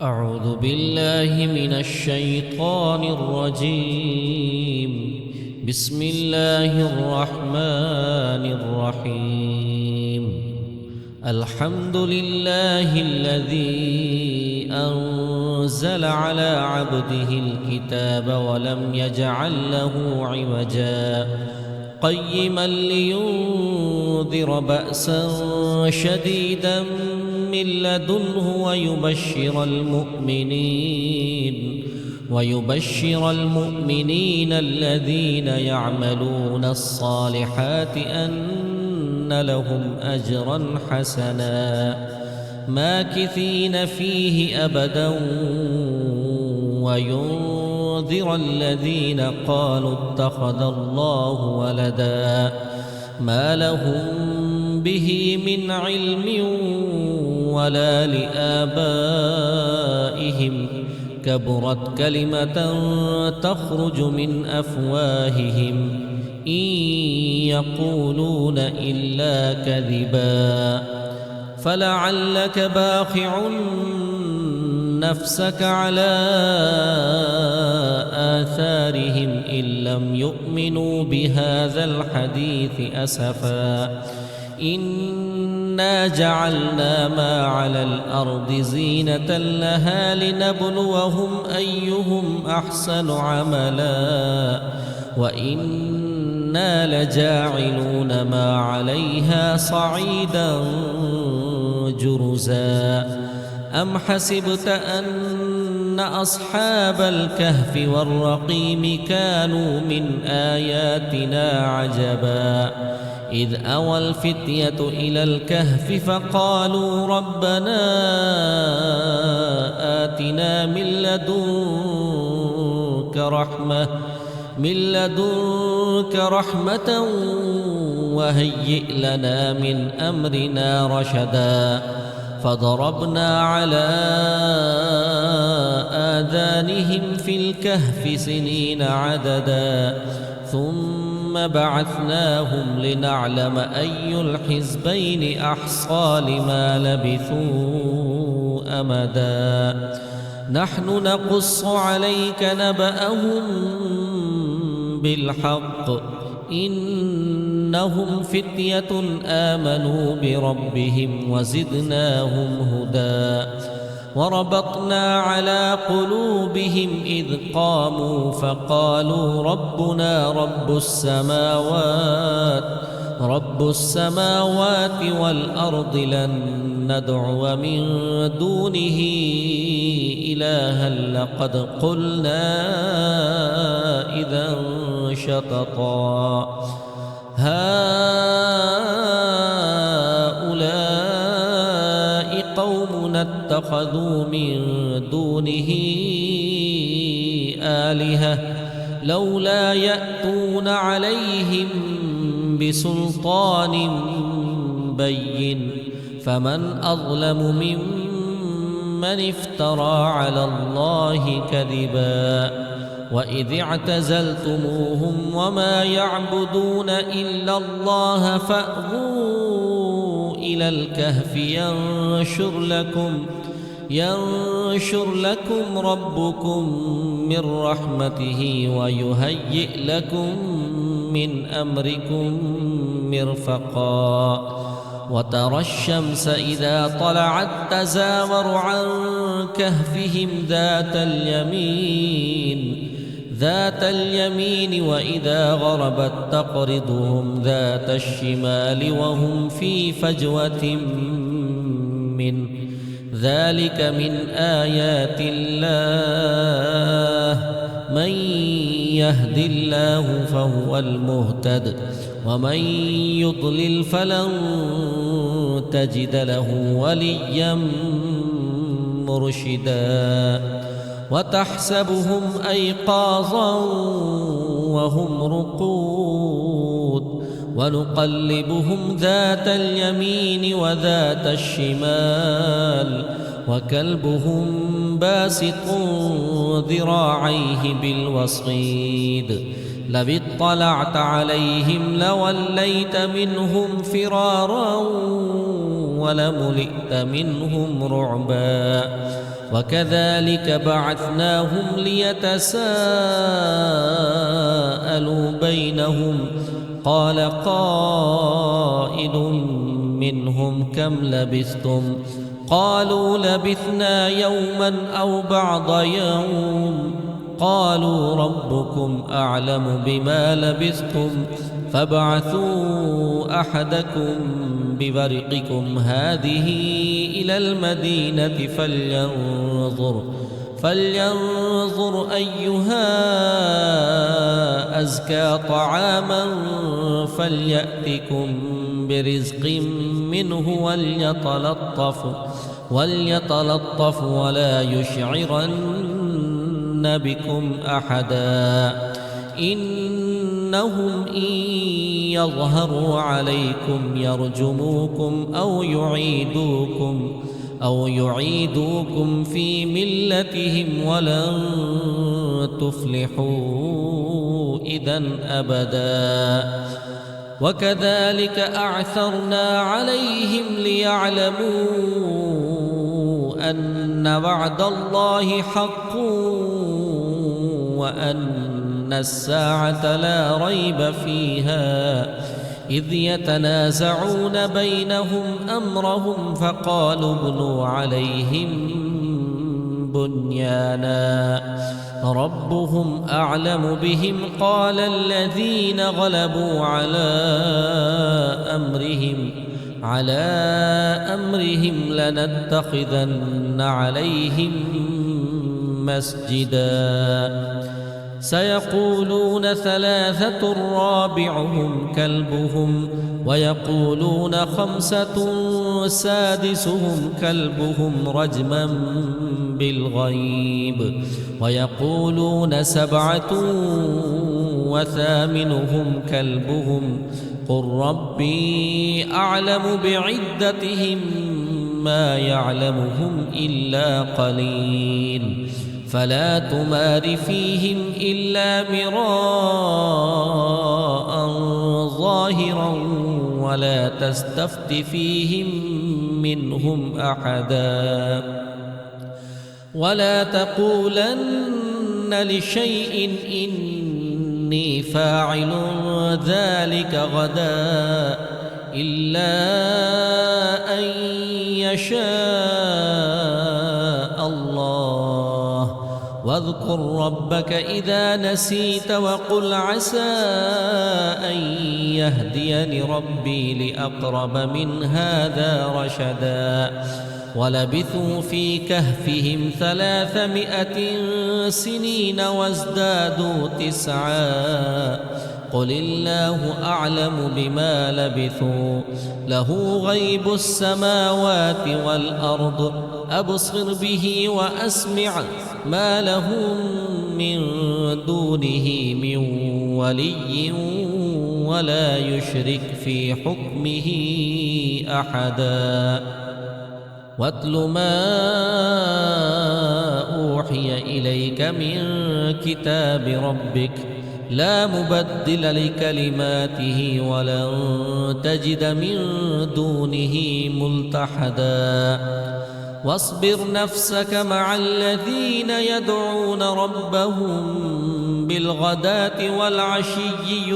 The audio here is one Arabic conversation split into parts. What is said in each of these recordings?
أعوذ بالله من الشيطان الرجيم. بسم الله الرحمن الرحيم. الحمد لله الذي أنزل على عبده الكتاب ولم يجعل له عوجا قيما لينذر بأسا شديدا من لدنه ويبشر المؤمنين الذين يعملون الصالحات أن لهم أجرا حسنا ماكثين فيه أبدا وينذر الذين قالوا اتخذ الله ولدا ما لهم به من علم ولا لآبائهم كبرت كلمة تخرج من أفواههم إن يقولون إلا كذبا فلعلك باخع نفسك على آثارهم إن لم يؤمنوا بهذا الحديث أسفا إنا جعلنا ما على الأرض زينة لها لنبلوهم أيهم أحسن عملا وإنا لجاعلون ما عليها صعيدا جرزا أم حسبت أن أصحاب الكهف والرقيم كانوا من آياتنا عجبا إذ أوى الفتية إلى الكهف فقالوا ربنا آتنا من لدنك رحمة وهيئ لنا من أمرنا رشدا فضربنا على آذانهم في الكهف سنين عددا ثم بعثناهم لنعلم أي الحزبين أحصى لما لبثوا أمدا نحن نقص عليك نبأهم بالحق إنهم فتية آمنوا بربهم وزدناهم هدى وربطنا على قلوبهم إذ قاموا فقالوا ربنا رب السماوات والأرض لن ندعو من دونه إلها لقد قلنا إذا شططا هؤلاء قومنا اتخذوا من دونه آلهة لولا يأتون عليهم بسلطان بين فمن أظلم ممن افترى على الله كذبا وإذ اعتزلتموهم وما يعبدون إلا الله فأووا إلى الكهف ينشر لكم ربكم من رحمته ويهيئ لكم من أمركم مرفقا وترى الشمس إذا طلعت تزاور عن كهفهم ذات اليمين وإذا غربت تقرضهم ذات الشمال وهم في فجوة منه ذلك من آيات الله من يهد الله فهو المهتد ومن يضلل فلن تجد له وليا مرشدا وتحسبهم أيقاظا وهم رقود ونقلبهم ذات اليمين وذات الشمال وكلبهم باسط ذراعيه بالوصيد لو اطلعت عليهم لوليت منهم فرارا ولملئت منهم رعبا وكذلك بعثناهم ليتساءلوا بينهم قال قائل منهم كم لبثتم قالوا لبثنا يوما أو بعض يوم قالوا ربكم أعلم بما لبثتم فابعثوا أحدكم ببرقكم هذه إلى المدينة فلينظر أيها أزكى طعاما فليأتكم برزق منه وليتلطف ولا يشعرن بكم أحدا إنهم إن يظهروا عليكم يرجموكم أو يعيدوكم في ملتهم ولن تفلحوا إذن أبدا وكذلك أعثرنا عليهم ليعلموا أن وعد الله حق وأن الساعة لا ريب فيها إذ يتنازعون بينهم أمرهم فقالوا ابنوا عليهم بنيانا ربهم أعلم بهم قال الذين غلبوا على أمرهم لنتخذن عليهم مسجدا سيقولون ثلاثة رابعهم كلبهم ويقولون خمسة سادسهم كلبهم رجما بالغيب ويقولون سبعة وثامنهم كلبهم قل ربي أعلم بعدتهم ما يعلمهم إلا قليل فلا تمار فيهم إلا مراء ظاهرا ولا تستفت فيهم منهم أحدا ولا تقولن لشيء إني فاعل ذلك غدا إلا أن يشاء الله واذكر ربك إذا نسيت وقل عسى أن يهديني ربي لأقرب من هذا رشدا ولبثوا في كهفهم 300 سنين وازدادوا 9 قل الله أعلم بما لبثوا له غيب السماوات والأرض أبصر به وأسمع ما لهم من دونه من ولي ولا يشرك في حكمه أحدا واتل ما أوحي إليك من كتاب ربك لا مبدل لكلماته ولن تجد من دونه ملتحدا واصبر نفسك مع الذين يدعون ربهم بالغداة والعشي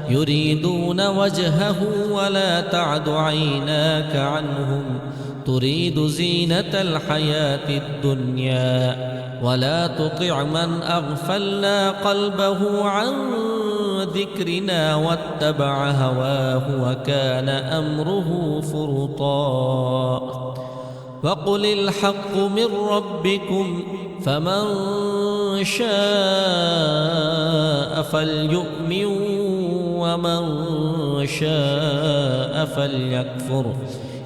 يريدون وجهه ولا تعد عيناك عنهم تريد زينة الحياة الدنيا ولا تطع من أغفلنا قلبه عن ذكرنا واتبع هواه وكان أمره فرطا وقل الحق من ربكم فمن شاء فليؤمن ومن شاء فليكفر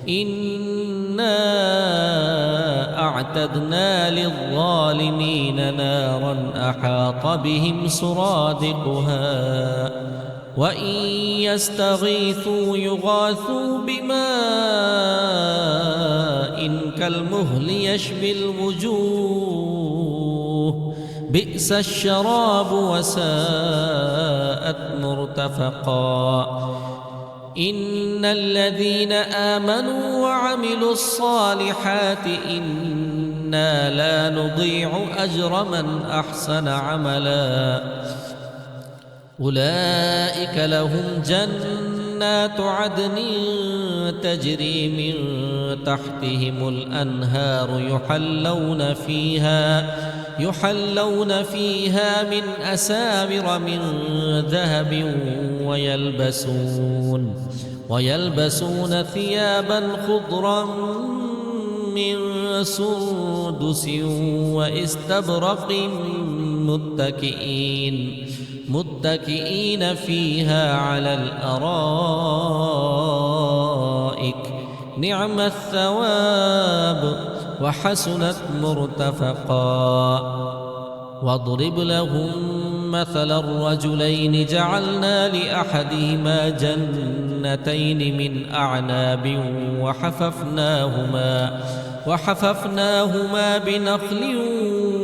إنا أعتدنا للظالمين نارا أحاط بهم سرادقها وإن يستغيثوا يغاثوا بماء كالمهل يشوي الوجوه بئس الشراب وساءت مرتفقا إن الذين آمنوا وعملوا الصالحات إنا لا نضيع أجر من أحسن عملا أولئك لهم جنات عدن تجري من تحتهم الأنهار يحلون فيها من أساور من ذهب ويلبسون ثيابا خضرا من سندس واستبرق متكئين فيها على الأرائك نعم الثواب وحسنت مرتفقا واضرب لهم مثل الرجلين جعلنا لأحدهما جنتين من أعناب وحففناهما بنخل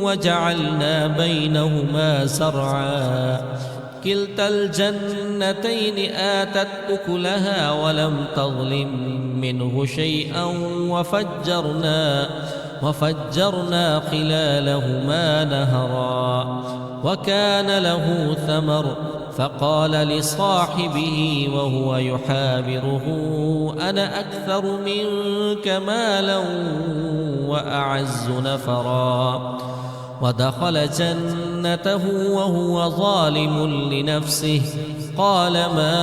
وجعلنا بينهما زرعا كلتا الجنتين آتت أكلها ولم تظلم منه شيئا وفجرنا خلالهما نهرا وكان له ثمر فقال لصاحبه وهو يحاوره أنا أكثر منك مالا وأعز نفرا ودخل جنته وهو ظالم لنفسه قال ما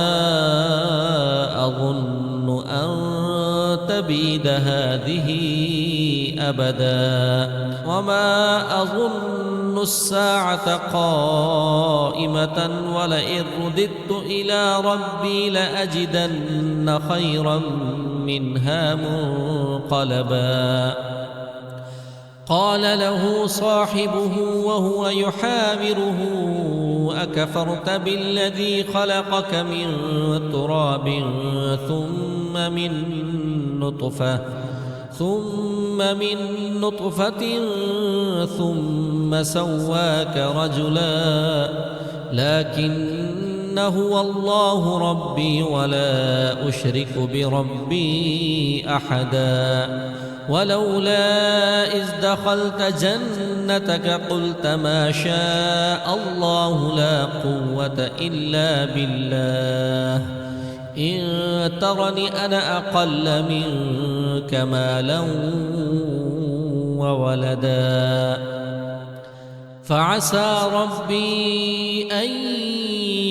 أظن أن تبيد هذه أبدا وما أظن الساعة قائمة ولئن رددت إلى ربي لأجدن خيرا منها منقلبا قال له صاحبه وهو يحاوره أكفرت بالذي خلقك من تراب ثم من نطفة ثم سواك رجلا لكن هو الله ربي ولا أشرك بربي أحدا ولولا إذ دخلت جنتك قلت ما شاء الله لا قوة إلا بالله إن ترني أنا أقل منك مالا وولدا فعسى ربي أن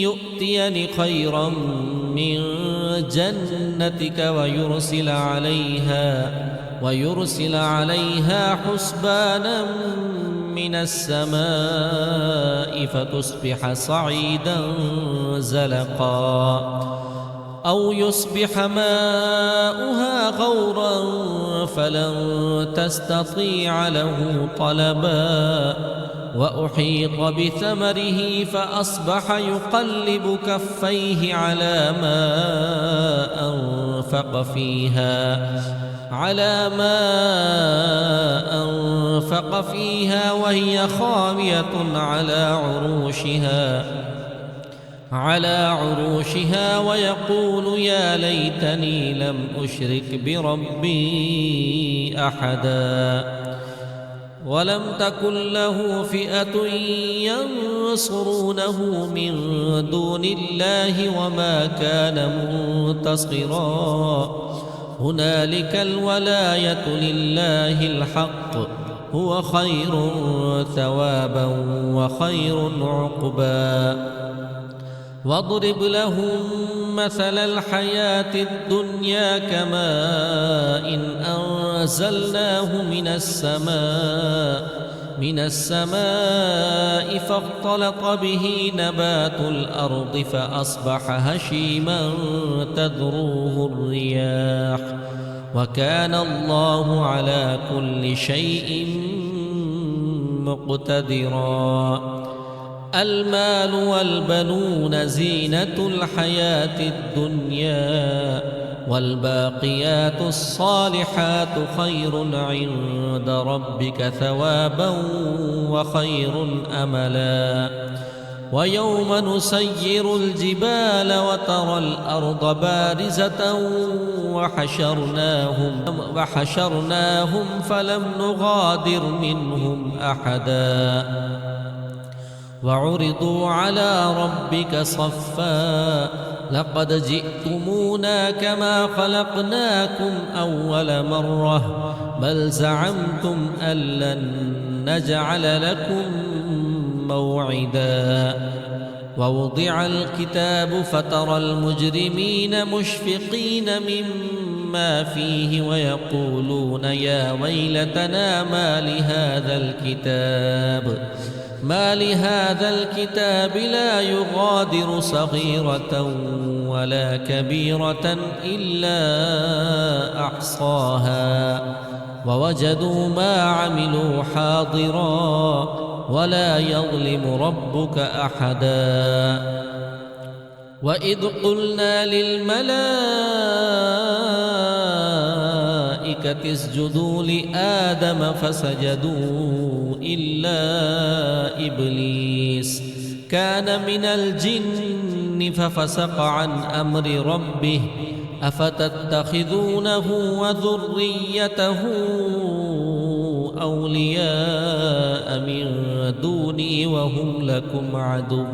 يؤتيني خيرا من جنتك ويرسل عليها حسبانا من السماء فتصبح صعيدا زلقا أو يصبح ماؤها غورا فلن تستطيع له طلبا وأحيط بثمره فأصبح يقلب كفيه على ما أنفق فيها وهي خاوية على عروشها ويقول يا ليتني لم أشرك بربي أحدا ولم تكن له فئة ينصرونه من دون الله وما كان منتصرا هنالك الولاية لله الحق هو خير ثوابا وخير عقبا واضرب لهم مثل الحياة الدنيا كماء إن أنزلناه من السماء فاختلط به نبات الأرض فأصبح هشيما تذروه الرياح وكان الله على كل شيء مقتدرا المال والبنون زينة الحياة الدنيا والباقيات الصالحات خير عند ربك ثوابا وخير أملا ويوم نسير الجبال وترى الأرض بارزة وحشرناهم فلم نغادر منهم أحدا وعرضوا على ربك صفا لقد جئتمونا كما خلقناكم أول مرة بل زعمتم أن لن نجعل لكم موعدا ووضع الكتاب فترى المجرمين مشفقين مما فيه ويقولون يا ويلتنا ما لهذا الكتاب لا يغادر صغيرة ولا كبيرة إلا أحصاها ووجدوا ما عملوا حاضرا ولا يظلم ربك أحدا وإذ قلنا للملائكة اسجدوا لآدم فسجدوا إلا إبليس كان من الجن ففسق عن أمر ربه أفتتخذونه وذريته أولياء من دوني وهم لكم عدو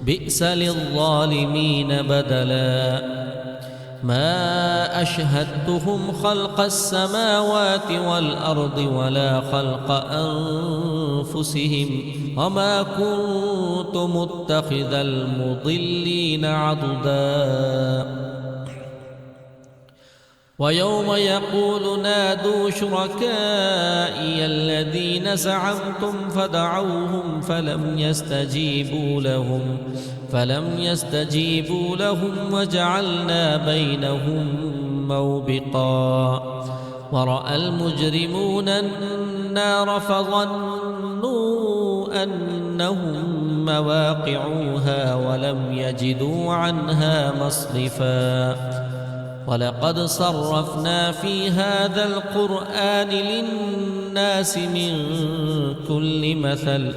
بئس للظالمين بدلا ما أشهدتهم خلق السماوات والأرض ولا خلق أنفسهم وما كنت متخذ المضلين عضدا ويوم يقول نادوا شركائي الذين زعمتم فدعوهم فلم يستجيبوا لهم وجعلنا بينهم موبقا ورأى المجرمون النار فظنوا أنهم مواقعوها ولم يجدوا عنها مصرفا ولقد صرفنا في هذا القرآن للناس من كل مثل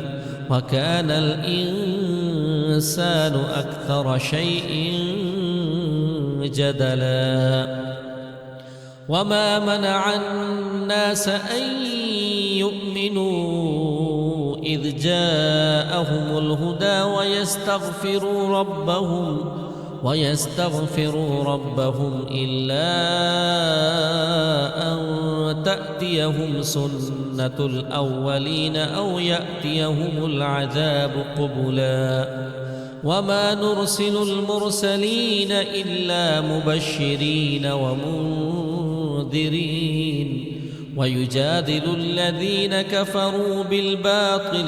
وكان الإنسان أكثر شيء جدلا وما منع الناس أن يؤمنوا إذ جاءهم الهدى ويستغفروا ربهم إلا أن تأتيهم سنة الأولين أو يأتيهم العذاب قبلا وما نرسل المرسلين إلا مبشرين ومنذرين ويجادل الذين كفروا بالباطل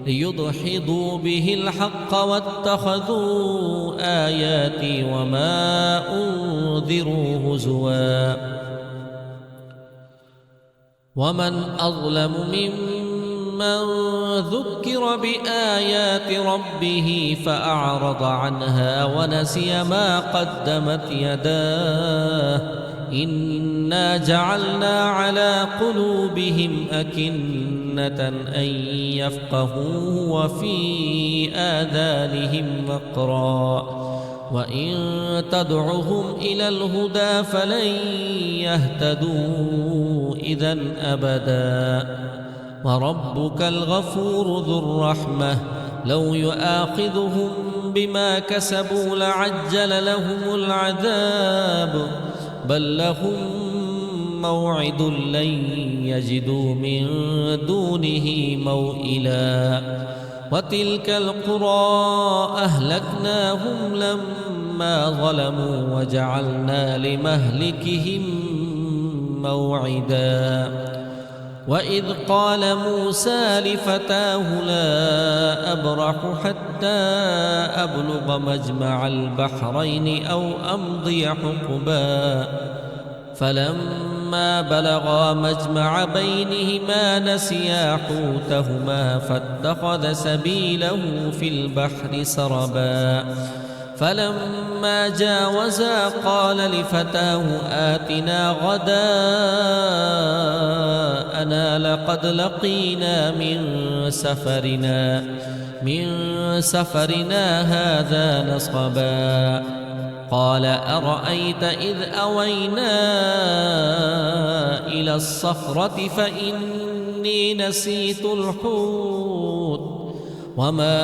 ليدحضوا به الحق واتخذوا آياتي وما أنذروا هزوا ومن أظلم ممن ذكر بآيات ربه فأعرض عنها ونسي ما قدمت يداه إنا جعلنا على قلوبهم أكنة أن يفقهوه وفي آذانهم وقرا وإن تدعهم إلى الهدى فلن يهتدوا إذا أبدا وربك الغفور ذو الرحمة لو يؤاخذهم بما كسبوا لعجل لهم العذاب بل لهم موعد لن يجدوا من دونه موئلا وتلك القرى أهلكناهم لما ظلموا وجعلنا لمهلكهم موعدا وإذ قال موسى لفتاه لا أبرح حتى أبلغ مجمع البحرين أو أمضي حقبا فلما بلغا مجمع بينهما نسيا حوتهما فاتخذ سبيله في البحر سربا فلما جاوزا قال لفتاه آتنا غداءنا لقد لقينا من سفرنا من سفرنا هذا نصبا قال أرأيت إذ أوينا إلى الصخرة فإني نسيت الحوت وما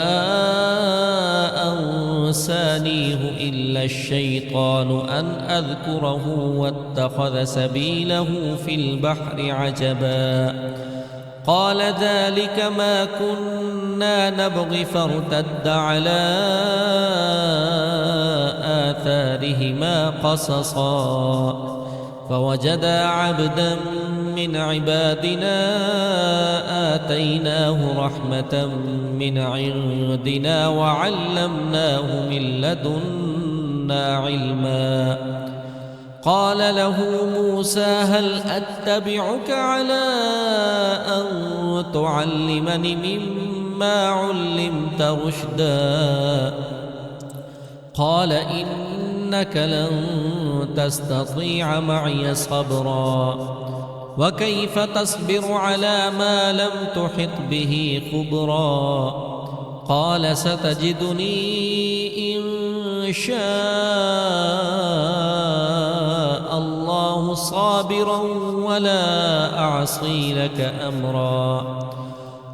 أنسانيه إلا الشيطان أن أذكره واتخذ سبيله في البحر عجبا قال ذلك ما كنا نبغي فارتد على آثارهما قصصا فوجدا عبدا من عبادنا آتيناه رحمة من عندنا وعلمناه من لدنا علما قال له موسى هل أتبعك على أن تعلمني مما علمت رشدا قال إنك لن تستطيع معي صبرا وكيف تصبر على ما لم تحط به خبرا قال ستجدني إن شاء الله صابرا ولا أعصي لك أمرا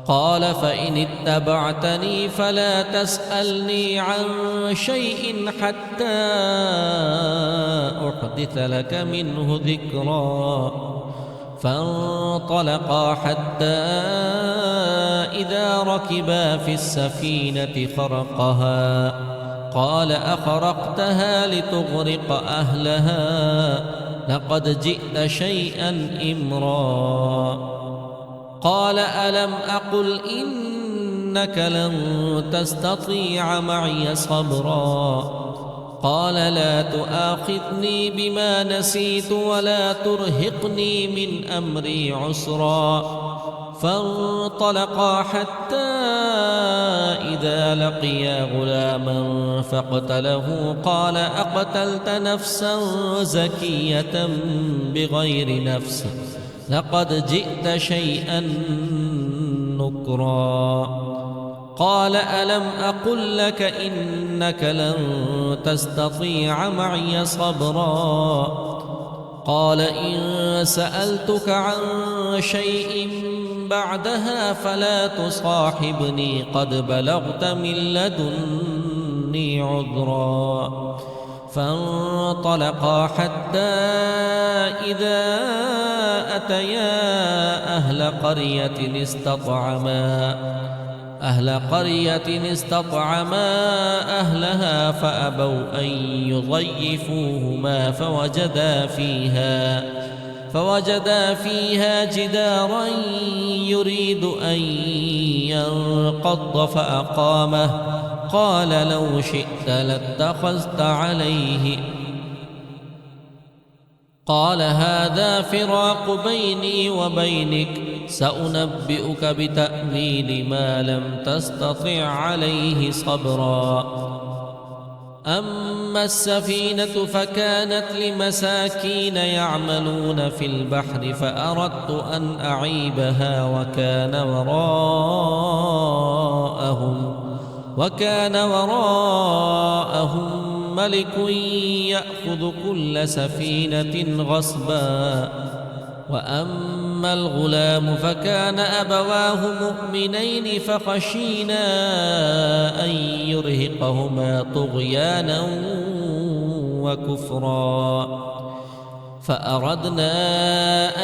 قال فإن اتبعتني فلا تسألني عن شيء حتى أحدث لك منه ذكرا فانطلقا حتى إذا ركبا في السفينة خرقها قال أخرقتها لتغرق أهلها لقد جئت شيئا إمرا قال ألم أقل إنك لن تستطيع معي صبرا قال لا تؤاخذني بما نسيت ولا ترهقني من أمري عسرا فانطلقا حتى إذا لقيا غلاما فاقتله قال أقتلت نفسا زكية بغير نفس لقد جئت شيئا نكرا قال ألم أقل لك إنك لن تستطيع معي صبرا قال إن سألتك عن شيء بعدها فلا تصاحبني قد بلغت من لدني عذرا فانطلقا حتى إذا أتيا أهل قرية استطعما أهلها فأبوا أن يضيفوهما فوجدا فيها جدارا يريد أن ينقض فأقامه قال لو شئت لاتخذت عليه قال هذا فراق بيني وبينك سأنبئك بتأويل ما لم تستطع عليه صبرا أما السفينة فكانت لمساكين يعملون في البحر فأردت أن أعيبها وكان وراءهم ملك يأخذ كل سفينة غصبا وأما الغلام فكان أبواه مؤمنين فخشينا أن يرهقهما طغيانا وكفرا فأردنا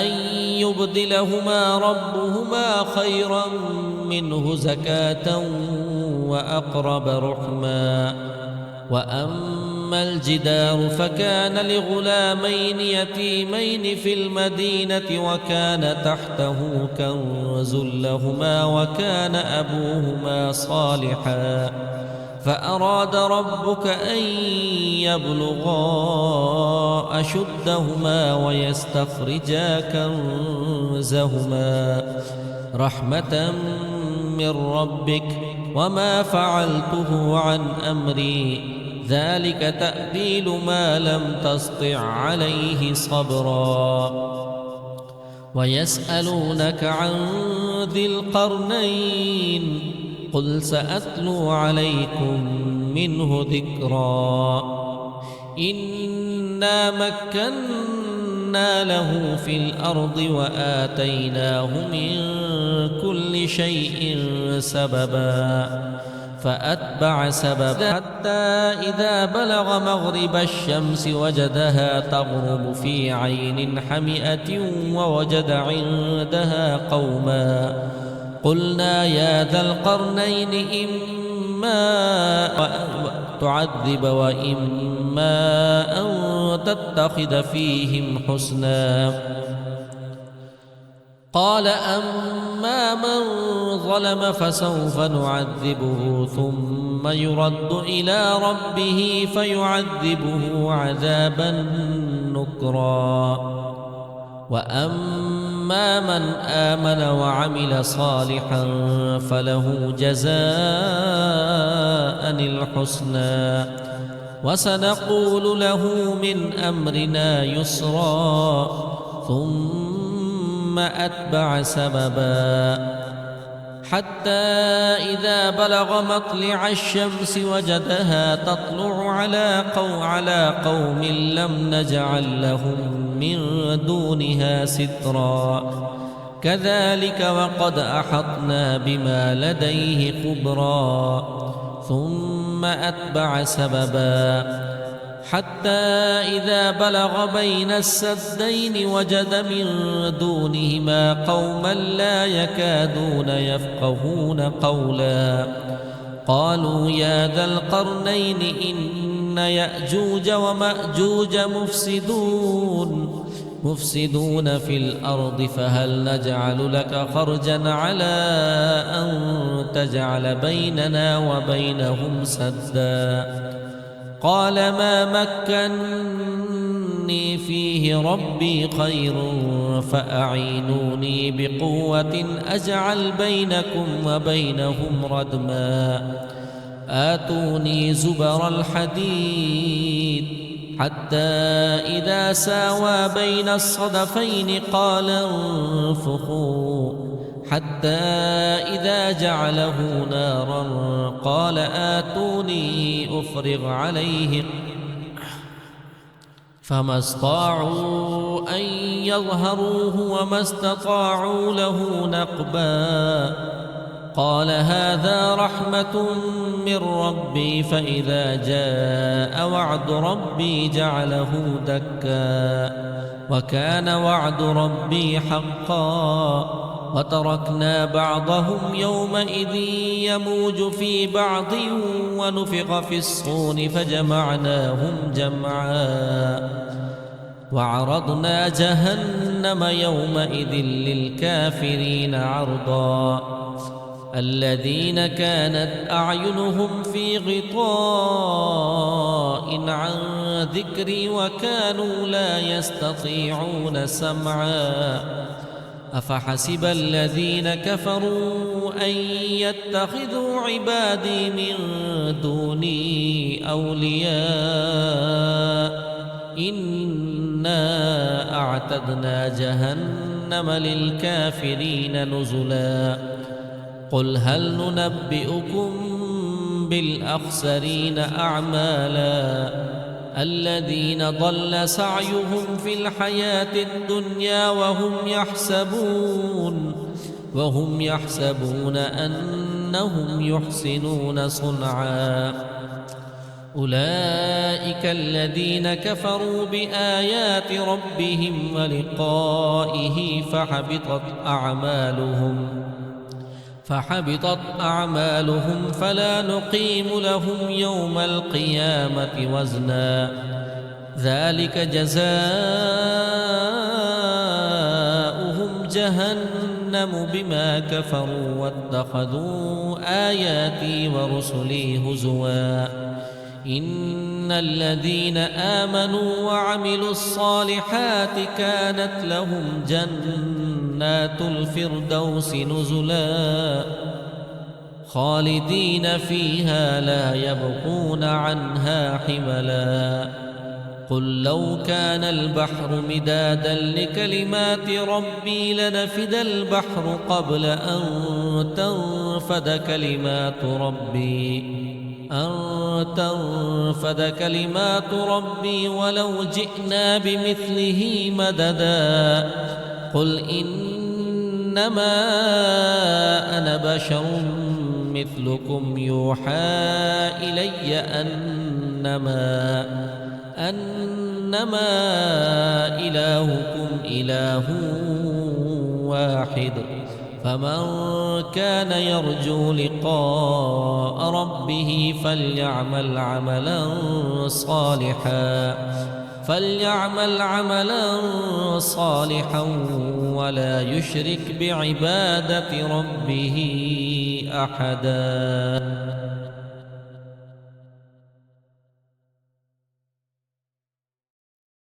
أن يبدلهما ربهما خيرا منه زكاة وأقرب رحما وأما الجدار فكان لغلامين يتيمين في المدينة وكان تحته كنز لهما وكان أبوهما صالحا فأراد ربك أن يبلغا أشدهما ويستخرجا كنزهما رحمة من ربك وما فعلته عن أمري ذلك تأويل ما لم تسطع عليه صبرا ويسألونك عن ذي القرنين قل سأتلو عليكم منه ذكرا إنا مكنا له في الأرض وآتيناه من كل شيء سببا فأتبع سببا حتى إذا بلغ مغرب الشمس وجدها تغرب في عين حمئة ووجد عندها قوما قلنا يا ذا القرنين إما تعذب وإما أن تتخذ فيهم حسنا قال أما من ظلم فسوف نعذبه ثم يرد إلى ربه فيعذبه عذابا نكرا وأما من آمن وعمل صالحا فله جزاء الحسنى وسنقول له من أمرنا يسرا ثم أتبع سببا حتى إذا بلغ مطلع الشمس وجدها تطلع على قوم لم نجعل لهم من دونها سترا كذلك وقد أحطنا بما لديه خبرا ثم أتبع سببا حتى إذا بلغ بين السدين وجد من دونهما قوما لا يكادون يفقهون قولا قالوا يا ذا القرنين إن يأجوج ومأجوج مفسدون في الأرض فهل نجعل لك خرجا على أن تجعل بيننا وبينهم سدا قال ما مكني فيه ربي خير فأعينوني بقوة أجعل بينكم وبينهم ردما آتوني زبر الحديد حتى إذا ساوى بين الصدفين قال انفخوا حتى إذا جعله نارا قال آتوني أفرغ عليه فما استطاعوا أن يظهروه وما استطاعوا له نقبا قال هذا رحمة من ربي فإذا جاء وعد ربي جعله دكا وكان وعد ربي حقا وتركنا بعضهم يومئذ يموج في بعض ونفخ في الصور فجمعناهم جمعا وعرضنا جهنم يومئذ للكافرين عرضا الذين كانت أعينهم في غطاء عن ذكري وكانوا لا يستطيعون سمعا أفحسب الذين كفروا أن يتخذوا عبادي من دوني أولياء إنا أعتدنا جهنم للكافرين نزلا قل هل ننبئكم بالأخسرين أعمالا الذين ضل سعيهم في الحياة الدنيا وهم يحسبون أنهم يحسنون صنعا أولئك الذين كفروا بآيات ربهم ولقائه فحبطت أعمالهم فلا نقيم لهم يوم القيامة وزنا ذلك جزاؤهم جهنم بما كفروا واتخذوا آياتي ورسلي هزوا إن الذين آمنوا وعملوا الصالحات كانت لهم جنات الفردوس نزلا خالدين فيها لا يبغون عنها حولا قل لو كان البحر مدادا لكلمات ربي لنفد البحر قبل أن تنفد كلمات ربي ولو جئنا بمثله مددا قل إنما أنا بشر مثلكم يوحى إلي أنما إلهكم إله واحد فمن كان يرجو لقاء ربه فليعمل عملا صالحا ولا يشرك بعبادة ربه أحدا.